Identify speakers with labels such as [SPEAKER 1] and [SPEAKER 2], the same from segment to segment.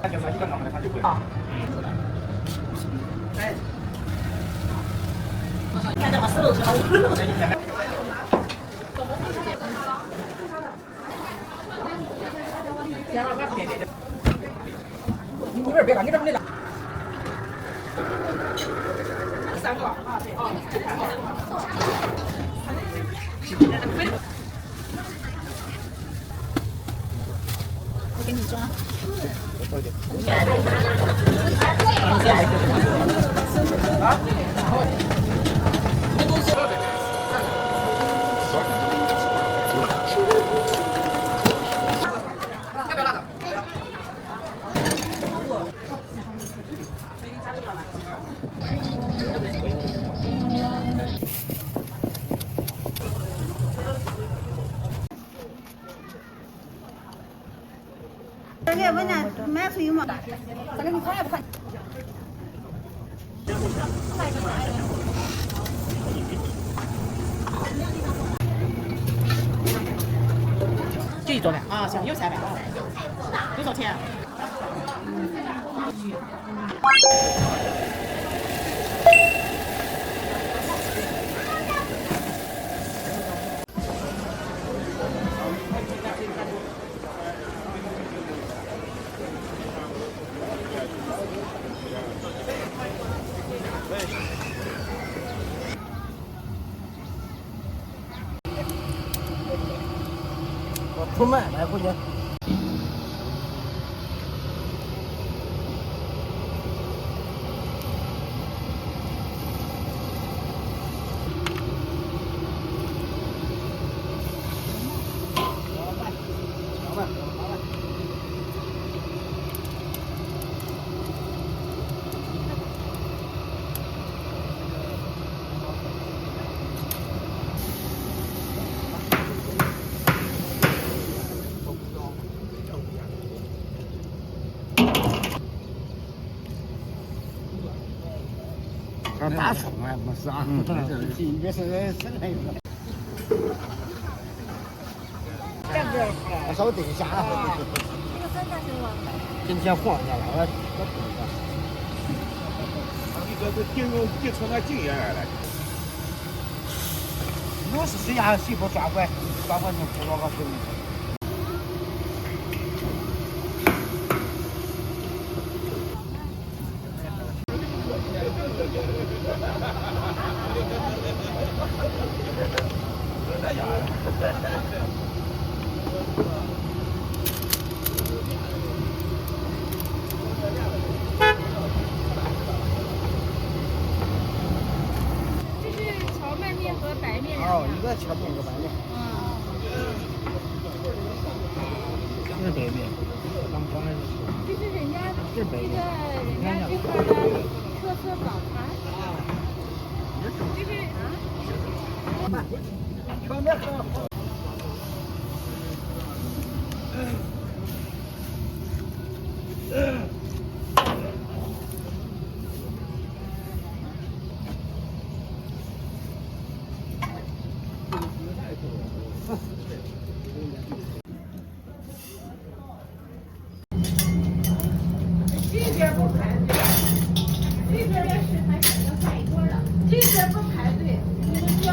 [SPEAKER 1] 他就说一个忙的他就会。哎。看这把石头是好狠哦，这个。你这边别干，你这边来。3个啊，对啊。我给你装。啊？
[SPEAKER 2] 这个问呢，买水吗？这个你看也不看。
[SPEAKER 1] 就一桌的啊，行，有300啊。多少钱？
[SPEAKER 3] 我出卖来回去。大葱还不是啊，也是生来一个。稍微等一下啊。
[SPEAKER 2] 这个分价行吗？
[SPEAKER 3] 今天晃下来，我
[SPEAKER 4] 你这是顶成那经验来了。
[SPEAKER 3] 如果是谁家谁不抓拐就不落个水。
[SPEAKER 2] 这是荞麦面和白面。
[SPEAKER 3] 哦，一个荞面一个白面。这是白面，刚才
[SPEAKER 2] 这是人家
[SPEAKER 3] 这是白面，
[SPEAKER 2] 人家这块的特色早餐。这是啊。
[SPEAKER 3] 荞面很好。
[SPEAKER 2] 这边不排队，这边要是还想要下一桌的，这边不排队，你们需要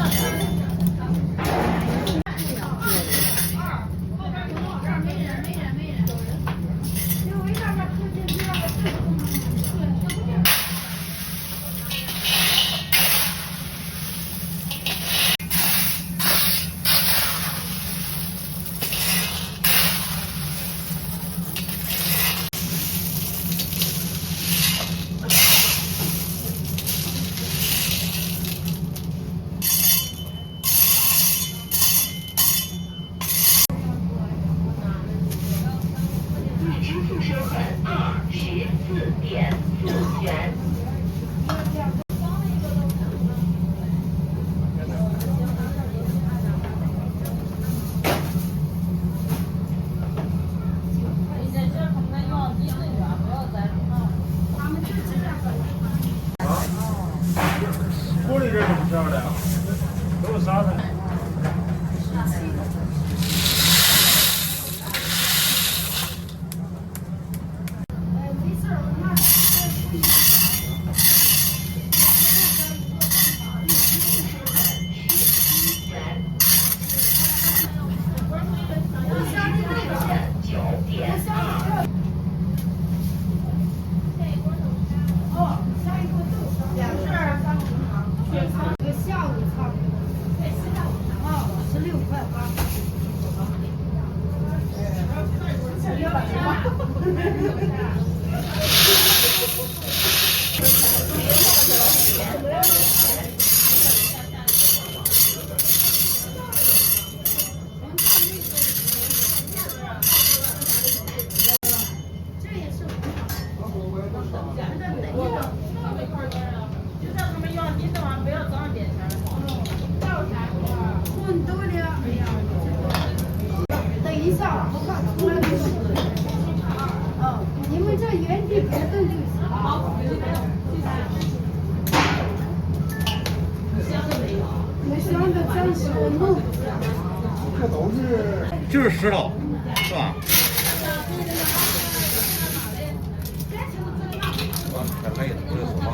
[SPEAKER 5] 支付收款24.4元。
[SPEAKER 4] 锅里这是不漂亮，都是沙子。
[SPEAKER 2] 等一下，我把出来的。你们这原地别动就行。好。没想到暂时我弄。
[SPEAKER 3] 这都是
[SPEAKER 6] 就是石头，是吧？太累了，不会说话。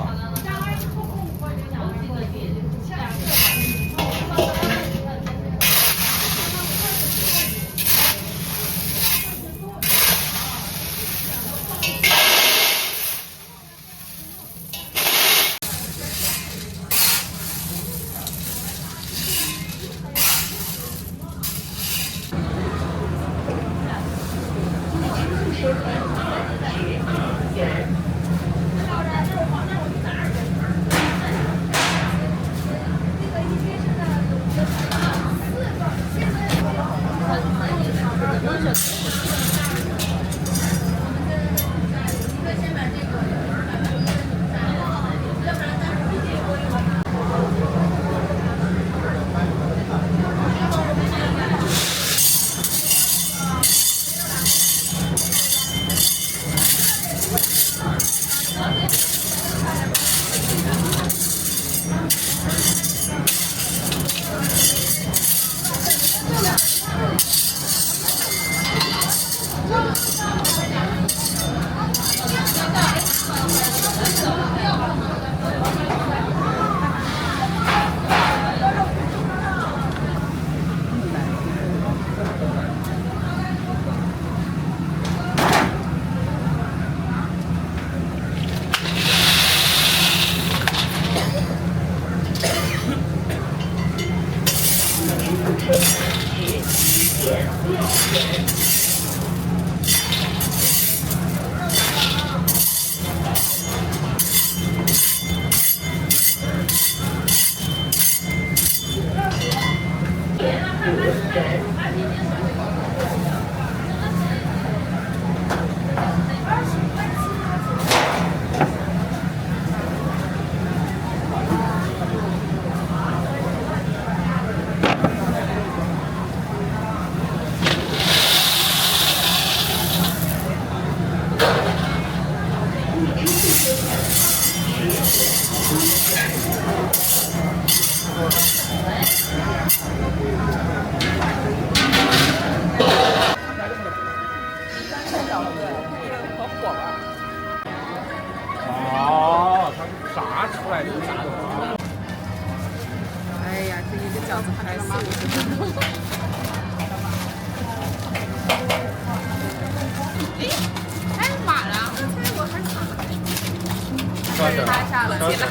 [SPEAKER 4] 哦，它炸出来的炸的。
[SPEAKER 1] 哎呀，这一个饺子拍40分钟。太晚了，刚才我还想他下了去了。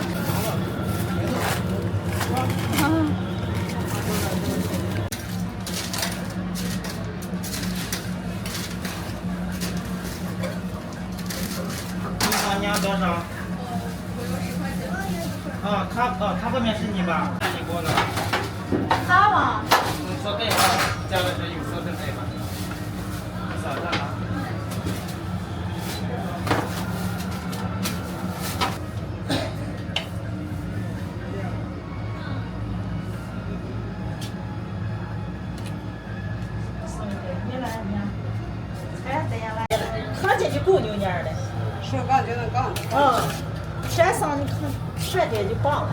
[SPEAKER 7] 你要多少？咖啡面是你吧？那你给我拿。
[SPEAKER 2] 他嘛，
[SPEAKER 7] 你说对吧？交的是有说是对吧？扫上啊。
[SPEAKER 8] 看见就够牛年的。
[SPEAKER 3] 说干就能干。
[SPEAKER 8] 山上你看晒点就棒了。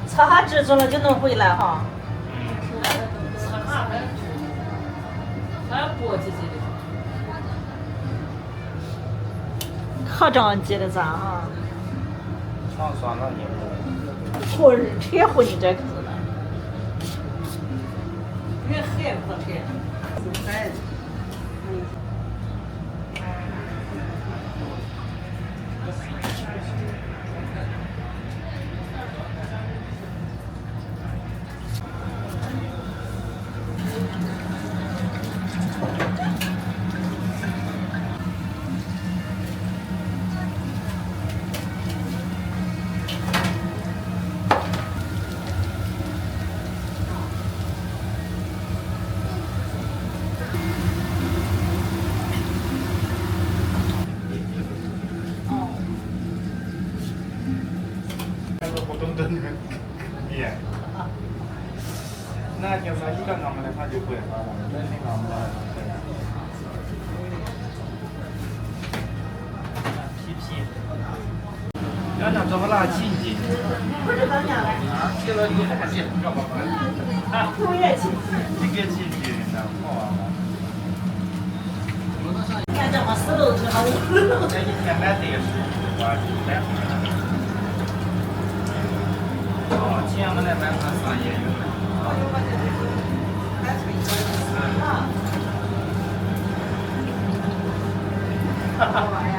[SPEAKER 8] 擦下制住了就能回来哈。
[SPEAKER 1] 还要簸箕箕的。
[SPEAKER 8] 可着急的咱啊！
[SPEAKER 7] 上酸了你。
[SPEAKER 8] 混扯乎你这可是的。
[SPEAKER 1] 越黑不扯。
[SPEAKER 4] 年生一个俺们的他就会了，那你俺们皮皮，两家怎么拿亲戚？
[SPEAKER 8] 不是当家的，
[SPEAKER 4] 去了有大姐，干嘛？
[SPEAKER 8] 同月亲，
[SPEAKER 4] 这个亲戚呢，好啊。
[SPEAKER 8] 看这么4楼之后5楼。
[SPEAKER 4] 那一天买得是，买。哦，前面那买盘上也有的。
[SPEAKER 2] 好玩呀！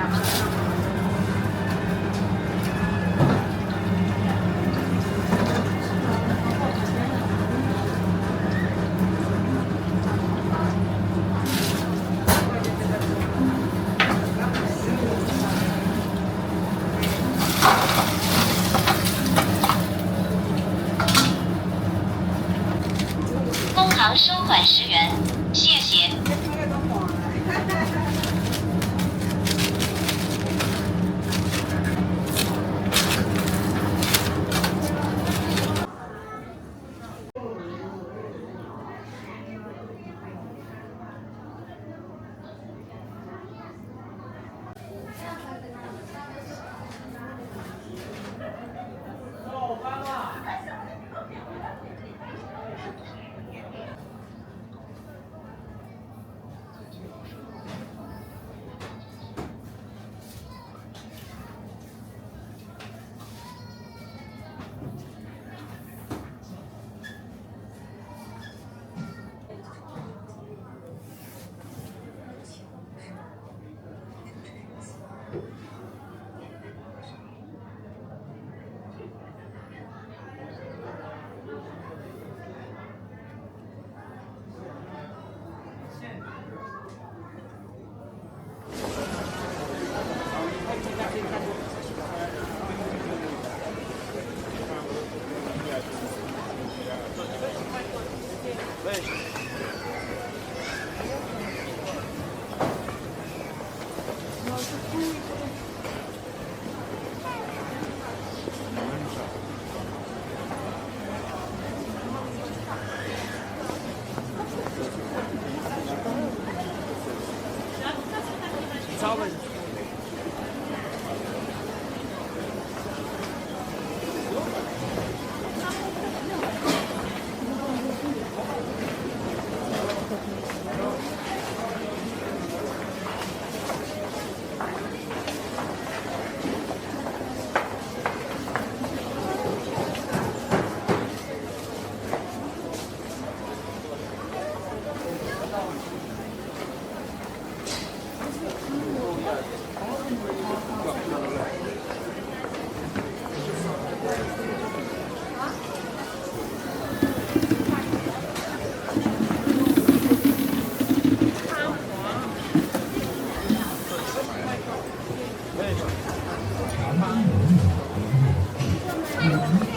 [SPEAKER 9] 工行收款10元，谢谢。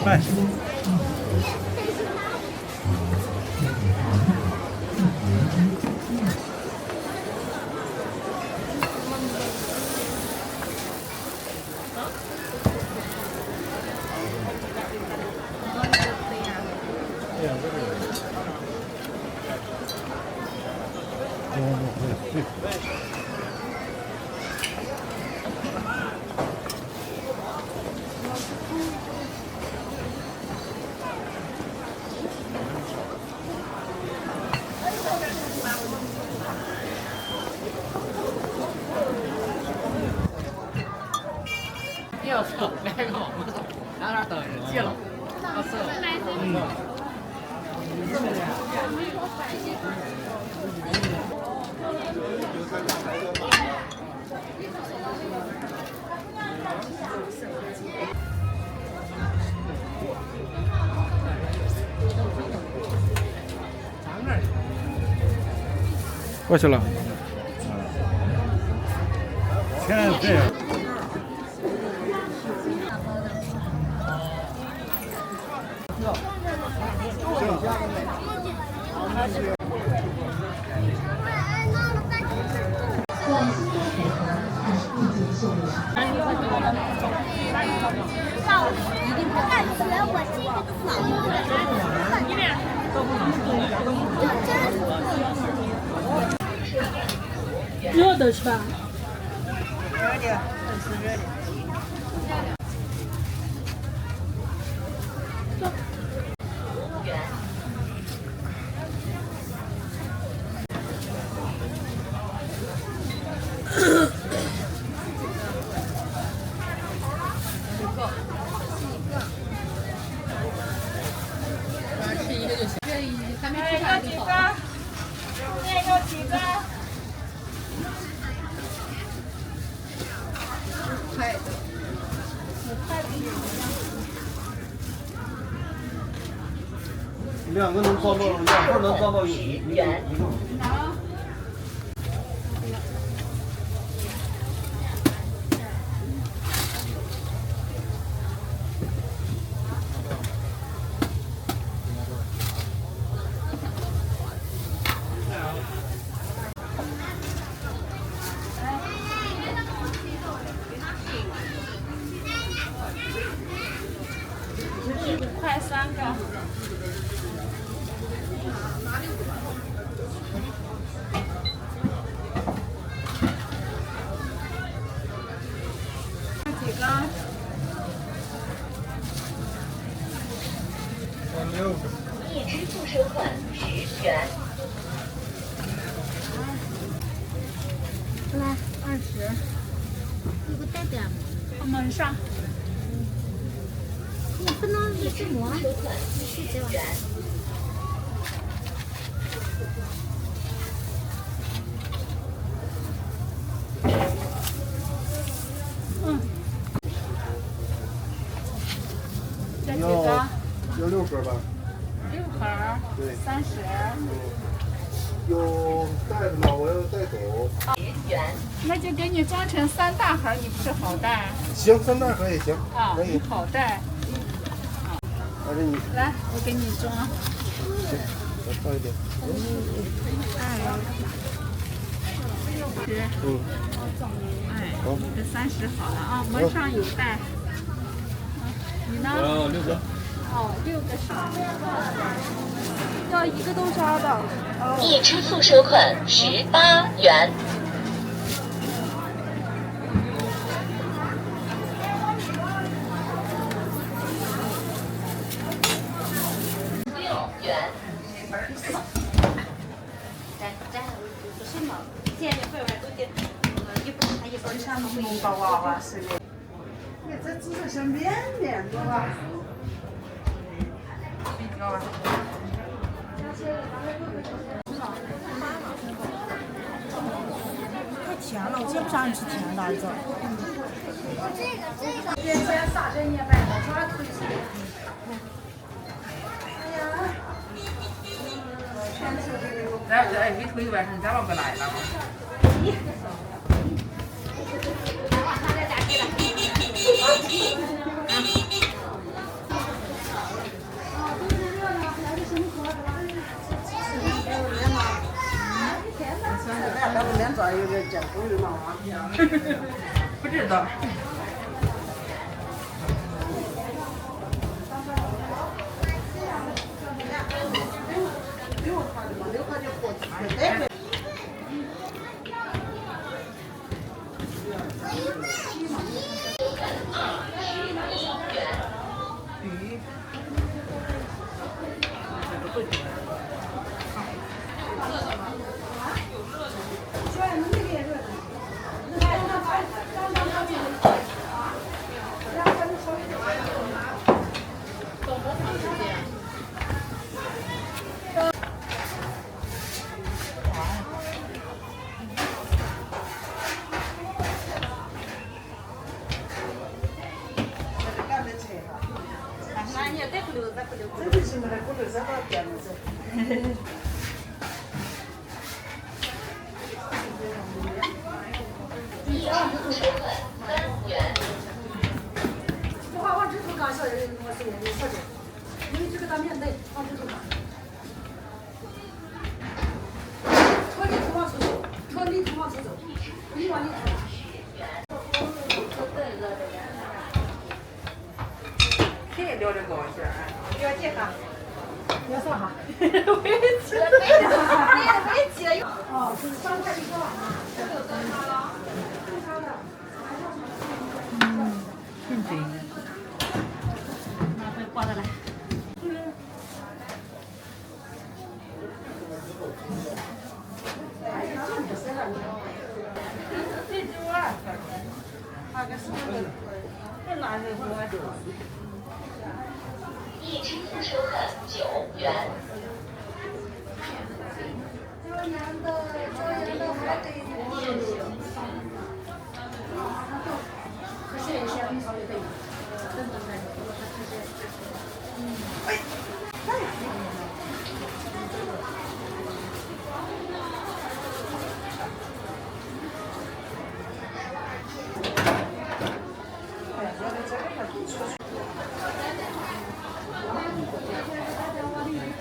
[SPEAKER 3] 快！
[SPEAKER 7] 要走那个我们走，哪哪等人去了？要走。
[SPEAKER 3] 过去了。看这样。
[SPEAKER 1] 老师一定不看起来我这个扫路的，你俩。
[SPEAKER 2] 热的是吧？
[SPEAKER 8] 热的，都是热的。
[SPEAKER 1] 吃一个就行。还没吃啥就好。
[SPEAKER 8] 面要几个？
[SPEAKER 1] 快的。
[SPEAKER 6] 两个能装到，两份能装到一个。
[SPEAKER 2] 5块3个。几个？
[SPEAKER 9] 已支付收款10元。
[SPEAKER 2] 来20。
[SPEAKER 1] 你给我带点吗？
[SPEAKER 2] 门上。
[SPEAKER 1] 你不能一直摸。
[SPEAKER 9] 收款10元。
[SPEAKER 2] 这几个
[SPEAKER 3] 要6盒吧？
[SPEAKER 2] ？6盒。
[SPEAKER 3] 对。
[SPEAKER 2] 30。
[SPEAKER 3] 有袋子吗？我要带走。
[SPEAKER 9] 10元。
[SPEAKER 2] 那就给你装成3大盒，你不是好带？
[SPEAKER 3] 行，3大盒也行。
[SPEAKER 2] 啊，
[SPEAKER 3] 可以。
[SPEAKER 2] 好带。
[SPEAKER 3] 还是你
[SPEAKER 2] 来，我给你装。
[SPEAKER 3] 再放一点。
[SPEAKER 2] 这30好了啊，门上有带。你呢？
[SPEAKER 4] 6个。
[SPEAKER 2] 哦，6个是。要1个豆沙的。
[SPEAKER 9] 已支付收款18元。6元。
[SPEAKER 8] 包娃娃似的。你这只是些面对吧？太甜了，我今天不想吃甜的，儿子。别嫌啥这也买了，啥推荐？
[SPEAKER 7] 哎，你推完人家老不来了。
[SPEAKER 8] 他们脸上有点见狗的嘛？
[SPEAKER 7] 不知道。
[SPEAKER 8] 这个是没得，不能再到店里走。
[SPEAKER 9] 不花
[SPEAKER 2] 往这头干，小人我是你说的，因为这个大面得往这头干。车里头往出走，车里头往出走，你往里头。
[SPEAKER 7] 天聊得高些，
[SPEAKER 8] 了解哈。
[SPEAKER 2] 要算哈。
[SPEAKER 1] 我也记了，我也记了。
[SPEAKER 2] 哦，就是3块1个碗嘛。
[SPEAKER 8] 挺肥的。
[SPEAKER 1] 拿回挂的来。
[SPEAKER 9] 一支付收款9元。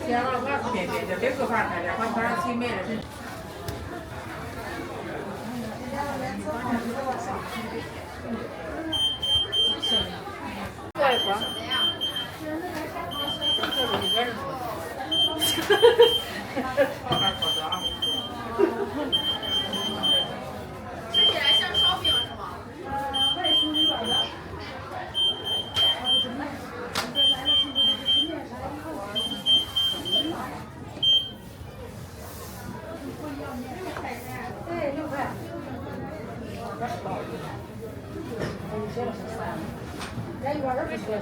[SPEAKER 2] 先让我别的，别做饭开的，把饭洗没了。过一会儿。
[SPEAKER 1] 吃起来像烧饼是吗？
[SPEAKER 2] 外酥里软的。对，6块。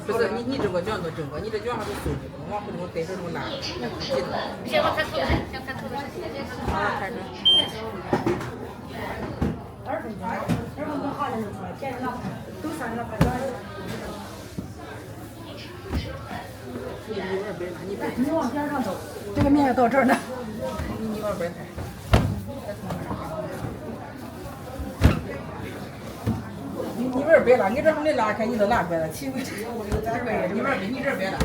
[SPEAKER 8] 不是你这个卷子正个，你这卷还是素的，往后头带着那么烂。
[SPEAKER 1] 先我看头的，先看头的。
[SPEAKER 8] 好，开始。
[SPEAKER 2] 2分钱，2分钱好点就出来，便宜了，都30块钱。你往边上走，这个面要到这儿呢。
[SPEAKER 8] 你往边抬。你玩别了，你这还没拉开，你都拉开了，岂不？你玩别，你这别了，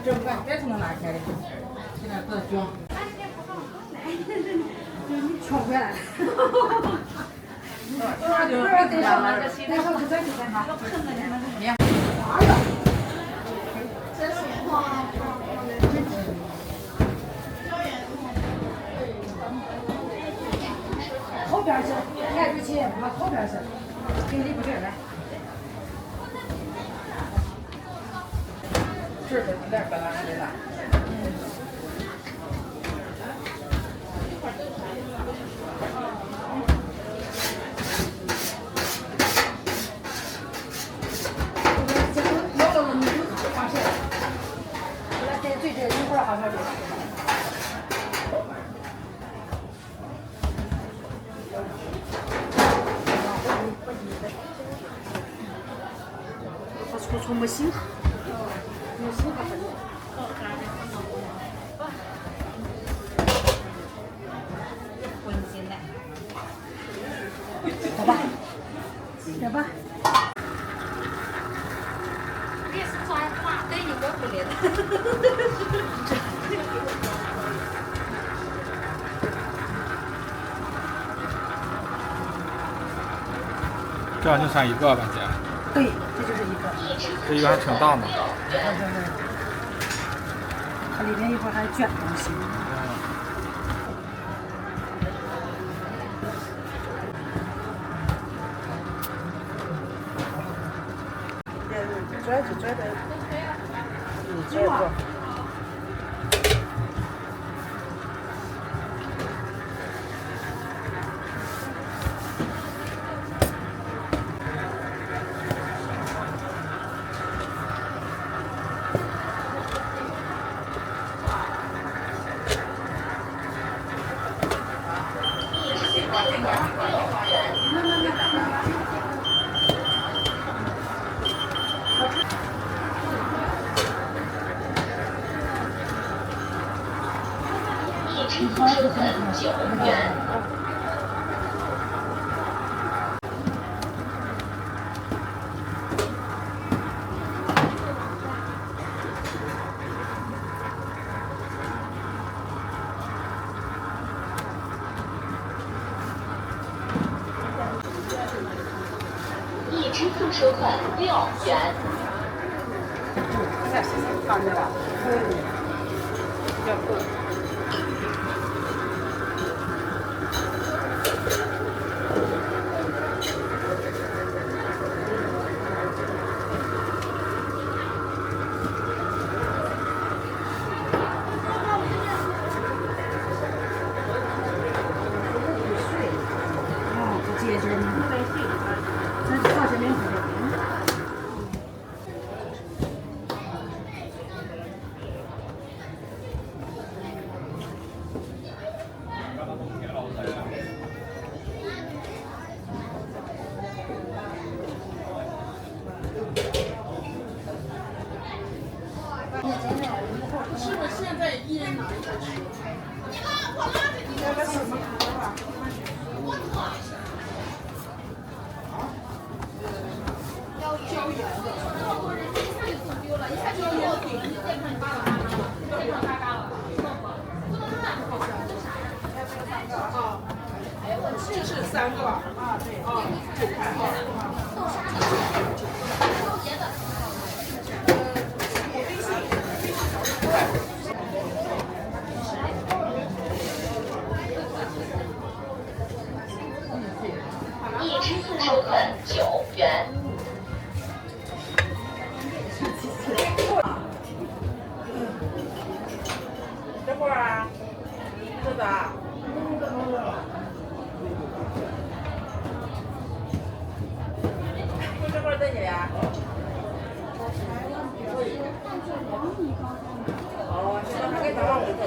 [SPEAKER 8] 这别从那拉开的，现在不装。
[SPEAKER 2] 你抢回来了。
[SPEAKER 8] 那就
[SPEAKER 2] 得上那个洗，得上就再去干啥？
[SPEAKER 8] 面。
[SPEAKER 2] 哎呀！后边去，挨着去，往后边去，给里边这来。
[SPEAKER 8] 这是来本来是的。
[SPEAKER 2] 出没心，没心吧？走吧，走吧。
[SPEAKER 1] 别是抓马，对你我不来。
[SPEAKER 7] 这样就算一个吧，姐。
[SPEAKER 2] 对，这就是一个。
[SPEAKER 7] 这一个还挺大的。
[SPEAKER 2] 它里面一会儿还卷东西。拽就拽的，拽过。
[SPEAKER 9] 支付收款9元。一支付收款6元。
[SPEAKER 8] 看见了。
[SPEAKER 2] 是不是现在一人拿一个吃？那个什么壳吧？要胶原的。丢了，一下就丢了，变成八了，变成嘎嘎了。不能乱放。这啥呀？3个啊。哎，我这是3个啊，对啊，这豆沙豆别的。
[SPEAKER 9] 一只收款9元。
[SPEAKER 8] 这会儿啊，是的。这会儿在哪呀？哦，现在还给打完工作。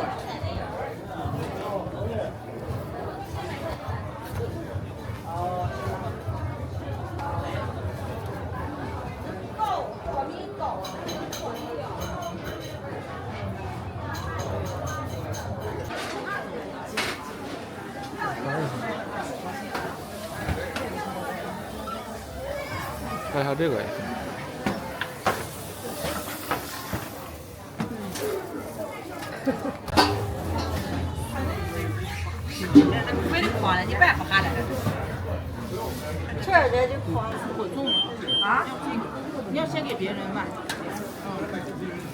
[SPEAKER 7] 看一下这个也行。
[SPEAKER 8] 没得框了，你白不喊了。
[SPEAKER 2] 这儿的就框
[SPEAKER 8] 活动啊？你要先给别人吧。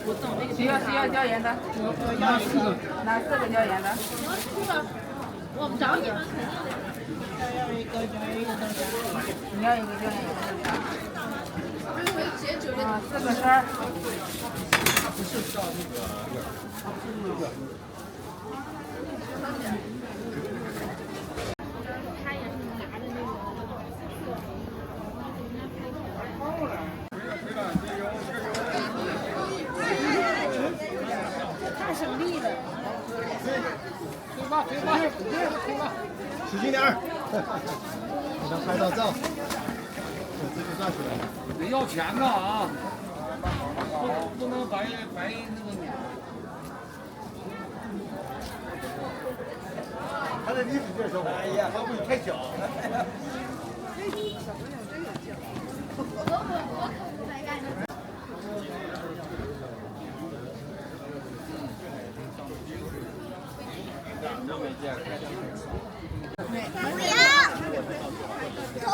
[SPEAKER 8] 活动那个需要椒盐的，拿4个椒盐的。
[SPEAKER 2] 我们找你们肯定得。
[SPEAKER 8] 你要一个椒盐的。啊，4个圈儿。
[SPEAKER 2] 太省力了。
[SPEAKER 3] 使劲点儿，给他拍到照，这就转起来了。
[SPEAKER 4] 得要钱的啊，不能白那个。
[SPEAKER 3] 他在你使劲说，哎呀，他不是太小。
[SPEAKER 2] 不要。走。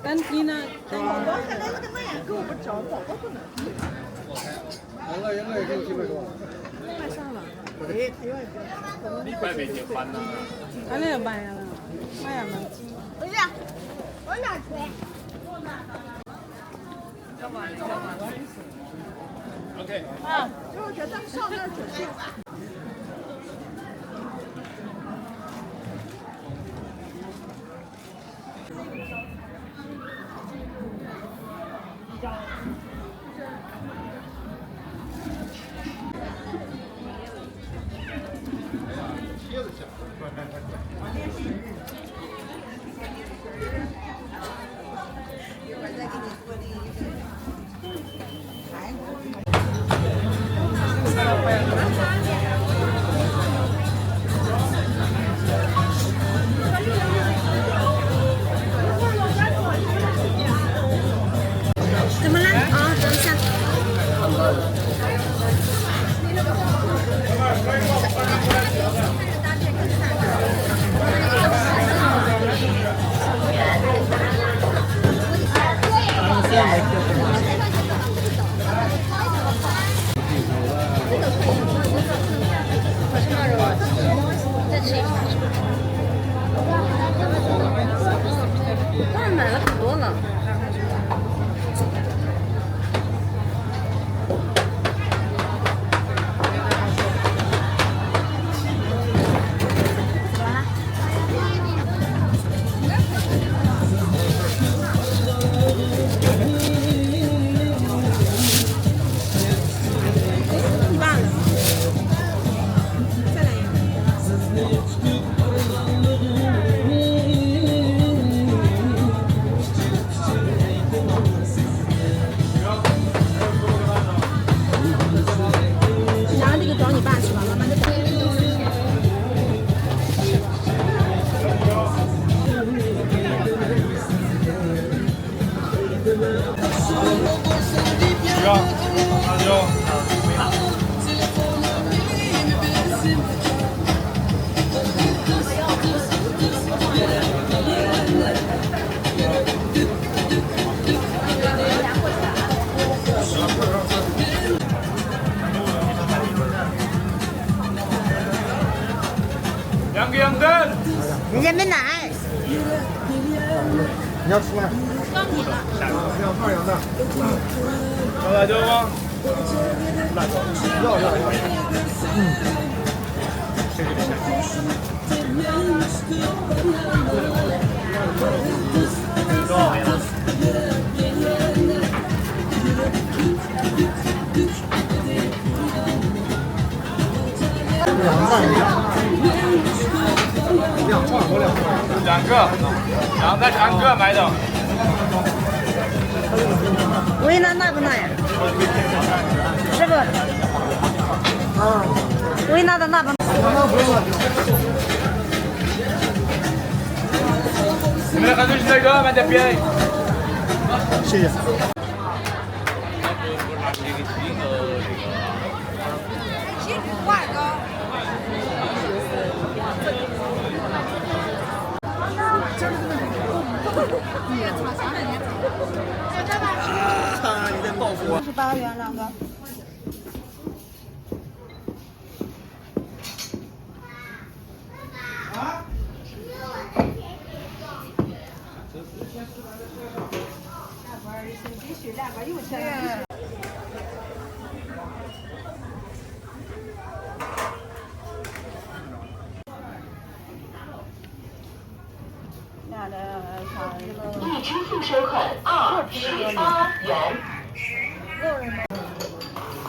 [SPEAKER 8] 单梯呢？
[SPEAKER 2] 宝宝还来我的妈呀，够不着，宝宝不能。
[SPEAKER 3] 我也给你几百多。
[SPEAKER 2] 卖上了。哎，他要
[SPEAKER 7] 你摆北京搬呢？
[SPEAKER 8] 俺那也搬下来了，妈呀妈！
[SPEAKER 2] 不是，我哪吹
[SPEAKER 7] ？OK。
[SPEAKER 2] 啊，就是给他们上那儿准备。
[SPEAKER 1] 怎么了？啊，等一下。
[SPEAKER 2] 也没奶。
[SPEAKER 3] 你要吃吗？两串羊蛋。
[SPEAKER 4] 要辣椒吗？
[SPEAKER 3] 要。
[SPEAKER 4] 多少钱？
[SPEAKER 3] 两串，我2串。
[SPEAKER 4] 2个，然后再2个买的。
[SPEAKER 2] 为难拿不拿呀？是不？啊，为难的拿不拿？
[SPEAKER 4] 你们还是这个买点便宜。
[SPEAKER 3] 谢谢。
[SPEAKER 4] 你在报复我
[SPEAKER 2] ？28元2个。
[SPEAKER 5] 已支付收款28元。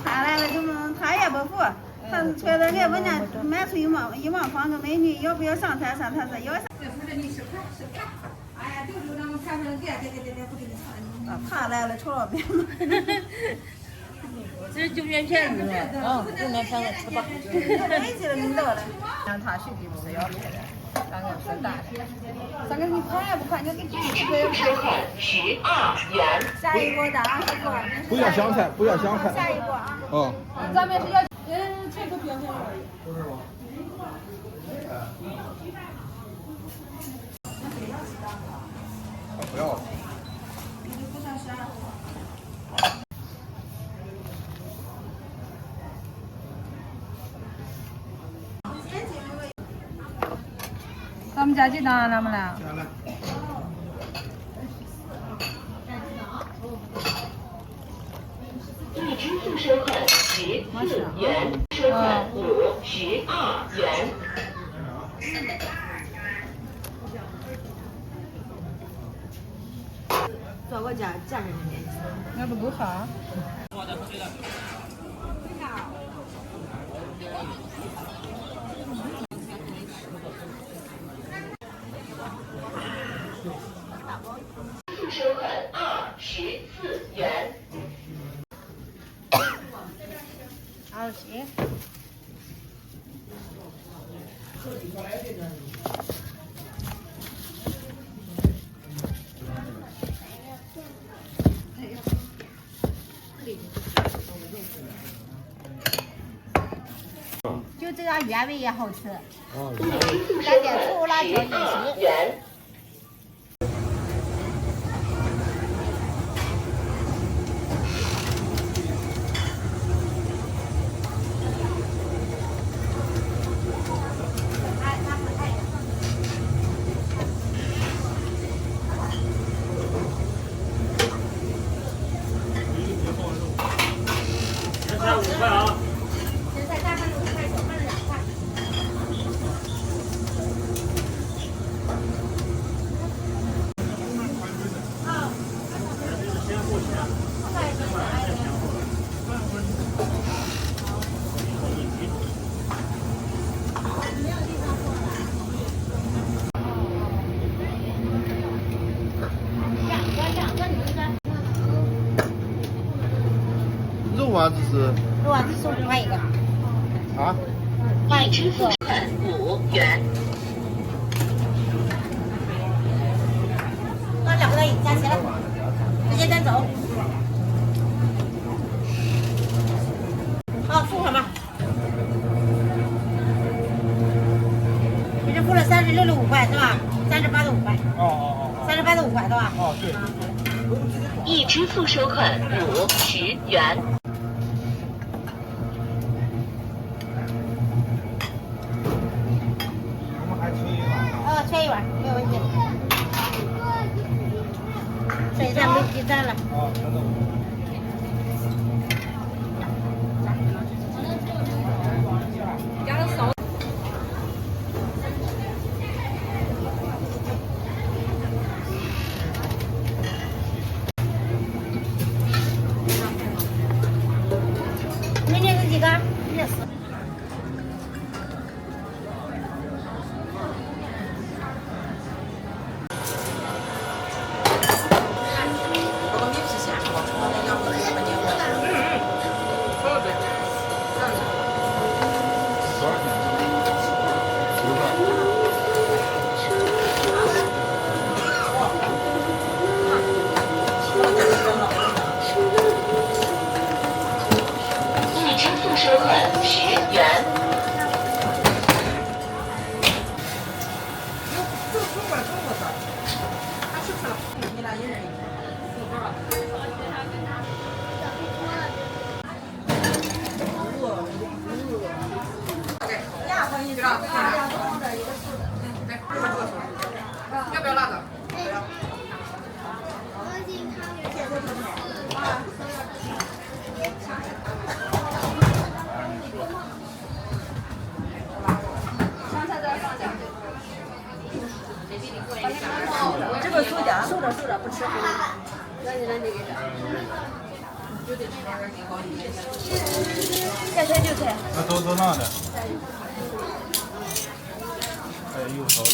[SPEAKER 2] 他来了，他也不服，他出来来问俺满处1万方个美女，要不要上菜？他说要。哎呀，就是咱们看出来，对，不给你唱。他来了，炒了面嘛。
[SPEAKER 1] 这是9元片子是吧？
[SPEAKER 2] 嗯，9元片子吃吧。没记了，领导了。让他兄弟不是要开的，刚刚是大的。三个你快也不快，你给弟弟
[SPEAKER 5] 支付收款12元。
[SPEAKER 2] 下一波的20个。
[SPEAKER 3] 不要香菜，不要香菜。
[SPEAKER 2] 下一波啊。
[SPEAKER 3] 哦。
[SPEAKER 2] 咱们是要这个表现而已。
[SPEAKER 3] 不是吗？不要了。
[SPEAKER 1] 咱们家鸡蛋了没了？
[SPEAKER 5] 已支付收款14元，收款52元。
[SPEAKER 2] 做我家人的面子。
[SPEAKER 1] 那不够好。
[SPEAKER 5] 收款24元。
[SPEAKER 2] 20。就这样原味也好吃。加点醋辣椒一起。
[SPEAKER 4] 5块啊！
[SPEAKER 2] 现在大份5块，小份2块。
[SPEAKER 3] 肉丸子是？
[SPEAKER 2] 肉丸子是5块一个。
[SPEAKER 3] 啊？
[SPEAKER 5] 已支付5元。
[SPEAKER 2] 那2个多加齐了，直接带走。好，付款吧。你这付了36的5块是吧？38的5块。38的5块对吧？
[SPEAKER 3] 哦，对。
[SPEAKER 5] 已支付收款50元。
[SPEAKER 3] 我们还缺1碗啊。
[SPEAKER 2] 缺1碗。鸡蛋了。
[SPEAKER 3] 啊，等等。
[SPEAKER 1] 加个勺。
[SPEAKER 2] 明天是几个？明天4。
[SPEAKER 5] 已支付收款10元。
[SPEAKER 8] 要不要辣的？
[SPEAKER 2] 这个收着，收着，不吃。那你给这。菜菜就菜。
[SPEAKER 3] 那都那的。还有油条的。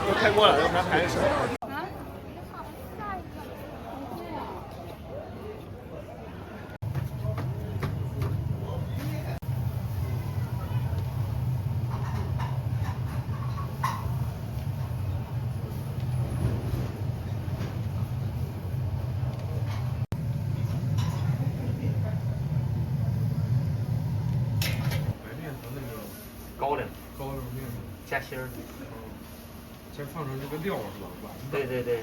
[SPEAKER 7] 都开过了，要不然还是。
[SPEAKER 4] 高粱
[SPEAKER 7] 高粱面
[SPEAKER 4] 夹心儿。
[SPEAKER 7] 先放成这个料是吧？丸子。
[SPEAKER 4] 对对对。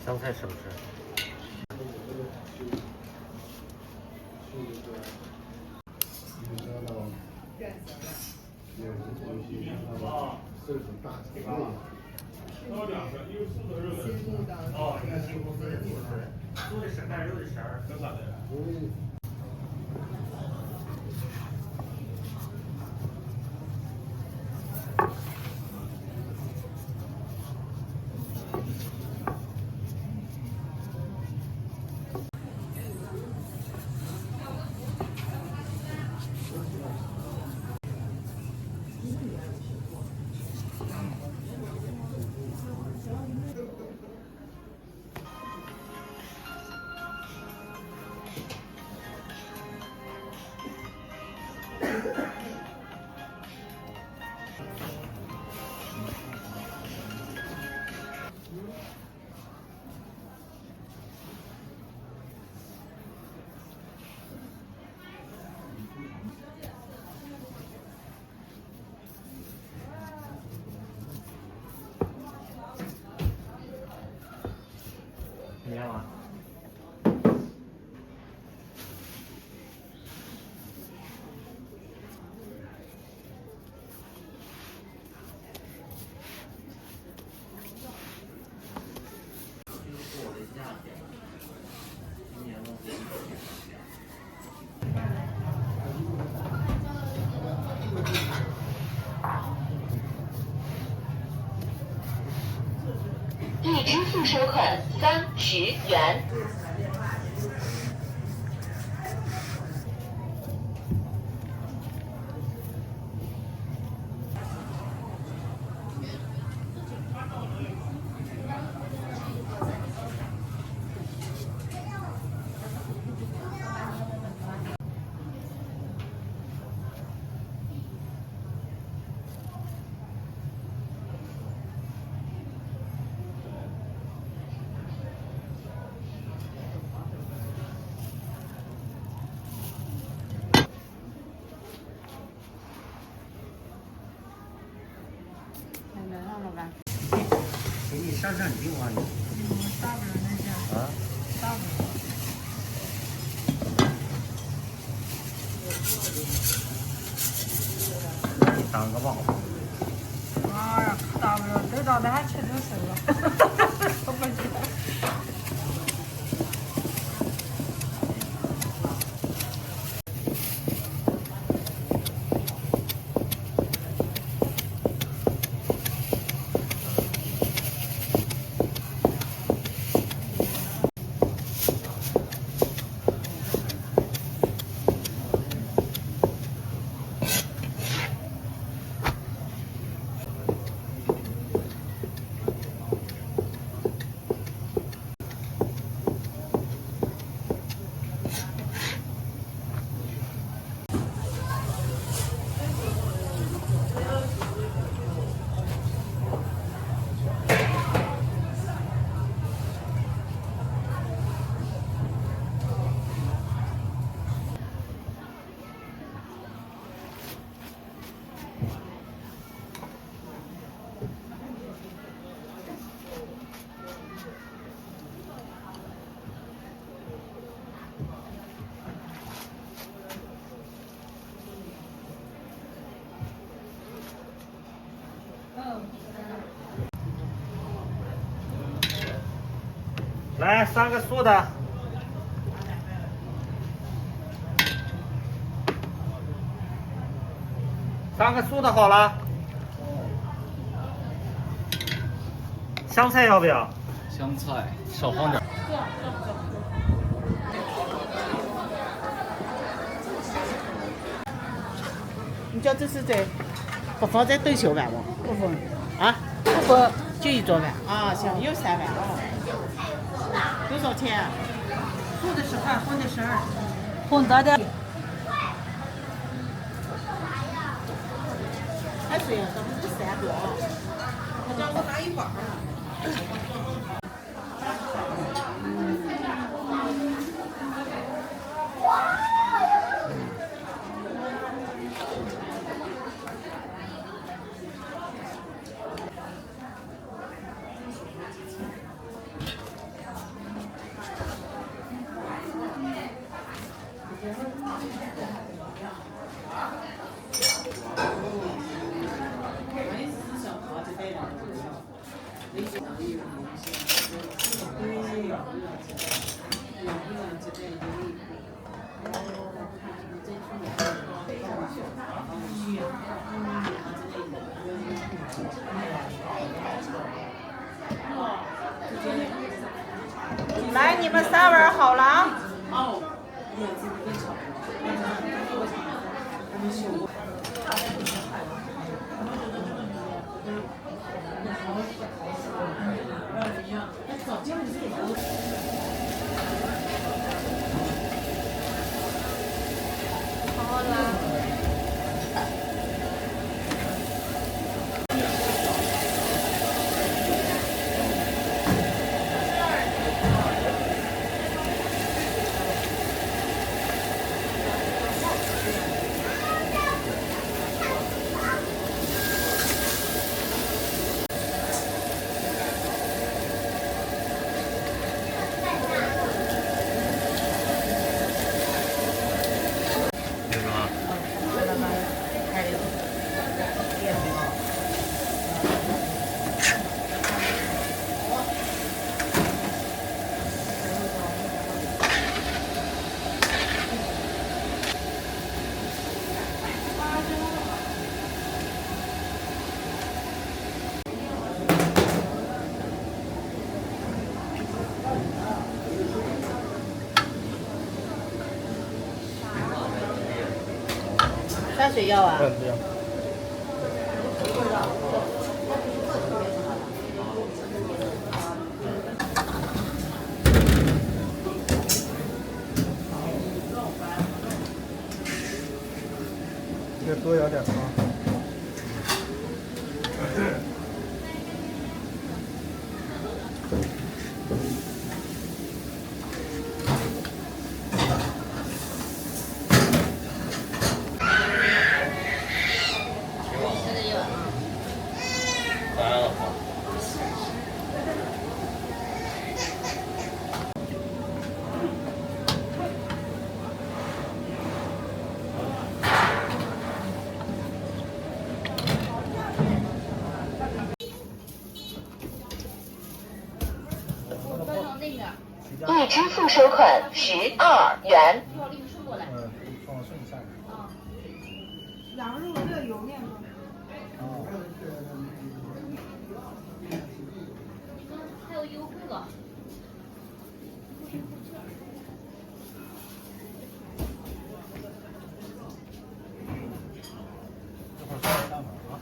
[SPEAKER 4] 香菜是不是？哦，一个西红柿，都得省带肉的馅儿，真的。明白吗？
[SPEAKER 5] 已支付收款30元。
[SPEAKER 6] 给你上你用啊你。
[SPEAKER 8] 大不了那些。
[SPEAKER 6] 啊？
[SPEAKER 8] 大不了。
[SPEAKER 6] 你当个网红。
[SPEAKER 8] 哎呀，大不了，这长得还吃就行了。我不行。
[SPEAKER 4] 来3个素的。3个素的好了。香菜要不要？
[SPEAKER 7] 香菜少放点。
[SPEAKER 8] 你叫这是在不放在灯小饭吗？不放。啊？不放，就一桌饭。啊，行，有3碗啊。多少钱？素的18，荤的12。荤的。还是呀，咱们是3个啊。他叫我拿一碗儿。来，你们3碗好了啊。哦。好了。山水要啊？
[SPEAKER 3] 对呀。这个多舀点啊。
[SPEAKER 5] 已支付收款12元。
[SPEAKER 3] 放顺下来。
[SPEAKER 2] 羊肉热油面吗？
[SPEAKER 9] 还有优惠了。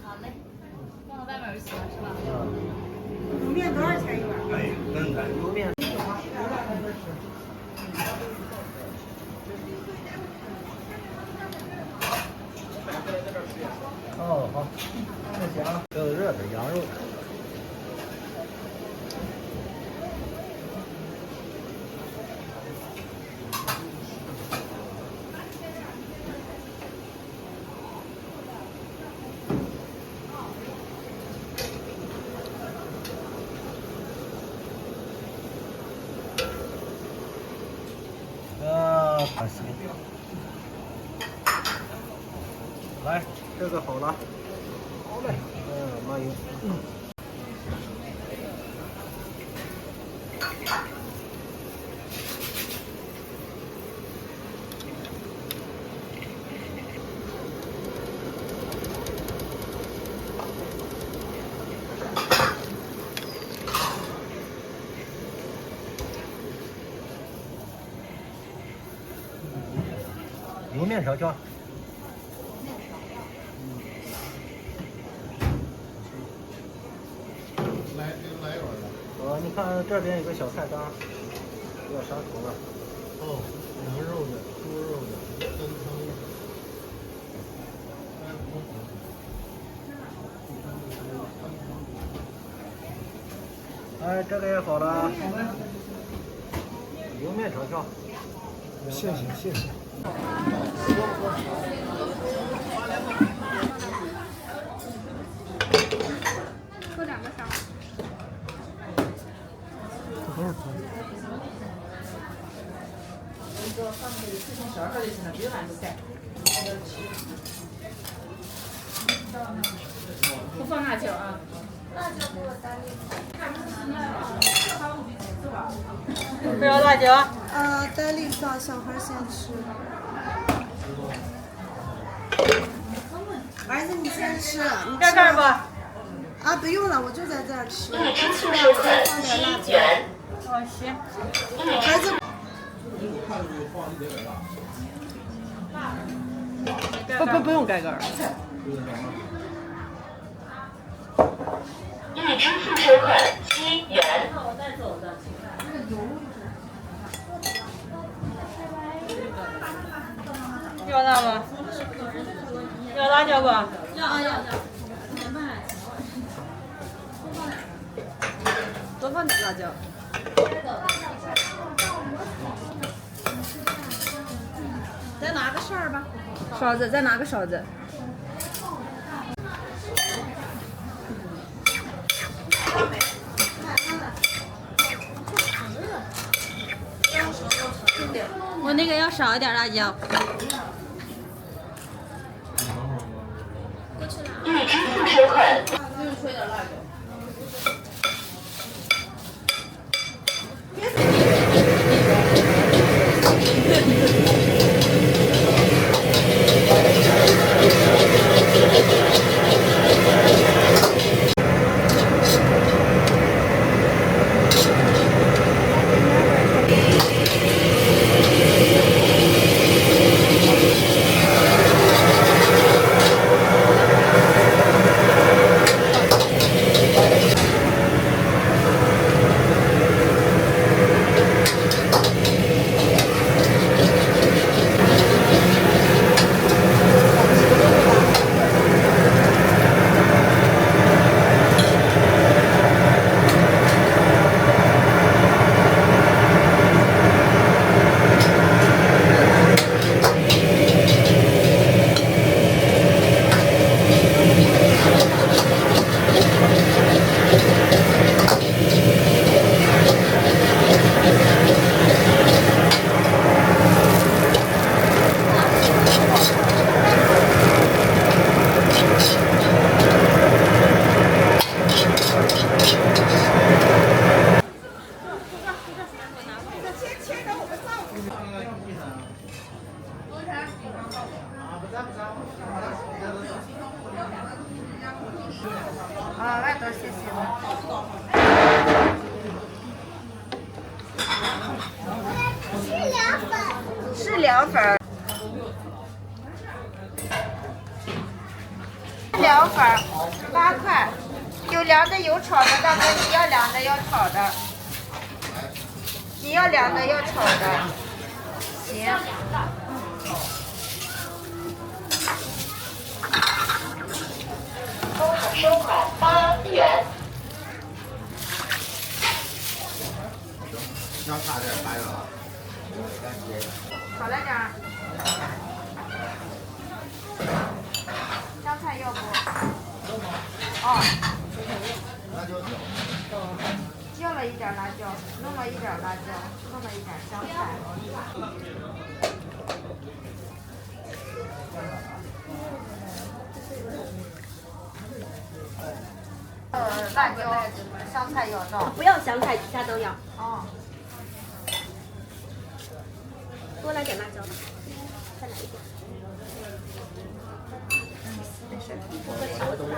[SPEAKER 9] 好嘞，放到外面就行了，是吧？
[SPEAKER 2] 油面多少钱一碗？
[SPEAKER 6] 油面。
[SPEAKER 3] 哦，好，那行，这个热的羊肉。行。来，这个好了。好嘞。麻油。油面条条。你看这边有个小菜单，要啥口味？哦，羊肉的、猪肉的、酸汤。哎，这个也好了。油面条条。谢谢谢谢。
[SPEAKER 1] 喝2个啥？
[SPEAKER 3] 都是汤。
[SPEAKER 1] 不放辣椒啊。
[SPEAKER 8] 不要辣椒。
[SPEAKER 2] 单粒放，小孩先吃。儿子，你先吃，你
[SPEAKER 8] 在这儿吧。
[SPEAKER 2] 啊，不用了，我就在这儿吃。
[SPEAKER 5] 已支付收款7元。
[SPEAKER 8] 哦，行。
[SPEAKER 2] 孩子。
[SPEAKER 8] 不用盖盖儿。
[SPEAKER 5] 已支付收款7元。
[SPEAKER 8] 要辣吗？要辣椒不？
[SPEAKER 1] 要。
[SPEAKER 2] 多放点辣椒。再拿个勺儿吧。勺子，再拿个勺子。
[SPEAKER 1] 我那个要少一点辣椒。
[SPEAKER 5] 已支付收款。
[SPEAKER 2] 啊，外头谢谢了。是凉粉。凉粉8块，有凉的有炒的，大哥你要凉的要炒的，你要凉的要炒的，行。
[SPEAKER 5] 收款8元。
[SPEAKER 7] 要差点白了。
[SPEAKER 2] 少来点儿。香菜要不？哦。
[SPEAKER 7] 那就走。
[SPEAKER 2] 叫了一点辣椒，弄了一点辣椒，弄了一点香菜。辣椒、香菜要弄。
[SPEAKER 10] 不要香菜，其他都要。
[SPEAKER 2] 哦。
[SPEAKER 10] 多来点辣椒吧，再来一点。
[SPEAKER 2] 没事。